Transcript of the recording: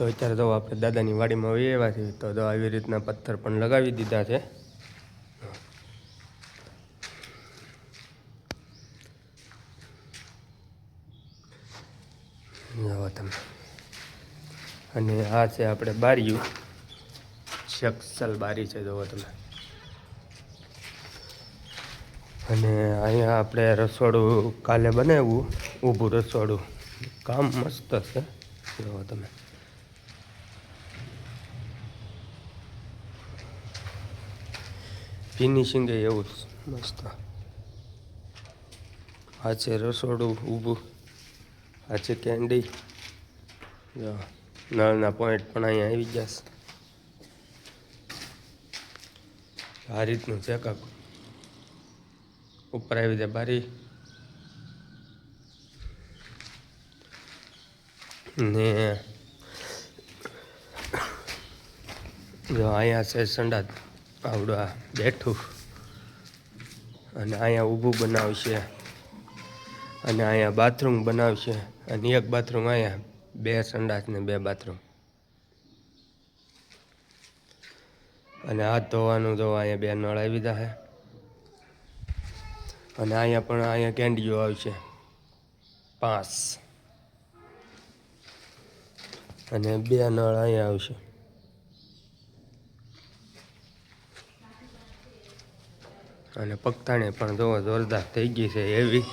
તો અત્યારે તો આપણે દાદાની વાડીમાં વહી આવ્યા છીએ, તો આવી રીતના પથ્થર પણ લગાવી દીધા છે. જુઓ તમે. અને આ છે આપણે બારીયું, શક્સલ બારી છે, જુઓ તમે. અને અહીંયા આપણે રસોડું કાલે બનાવ્યું, ઊભું રસોડું. કામ મસ્ત છે, જુઓ તમે. ફિનિશિંગ એવું મસ્ત. આ છે રસોડું ઊભું, આ છે કેન્ડી. જો નળના પોઈન્ટ પણ અહીંયા આવી ગયા છે. આ રીતનું છે કાંક. ઉપર આવી જાય બારી ને જો અહીંયા છે સંડાસ, આવડું આ બેઠું. અને અહીંયા ઊભું બનાવશે, અને અહીંયા બાથરૂમ બનાવશે. અને એક બાથરૂમ અહીંયા, 2 સંડાસ ને 2 બાથરૂમ. અને હાથ ધોવાનું જો અહીંયા 2 નળ આવી જાય. અને અહીંયા પણ અહીંયા કેન્ડીઓ આવશે 5. અને 2 નળ અહીંયા આવશે. અને પગથાણે પણ જોવો જોરદાર થઈ ગઈ છે એવી.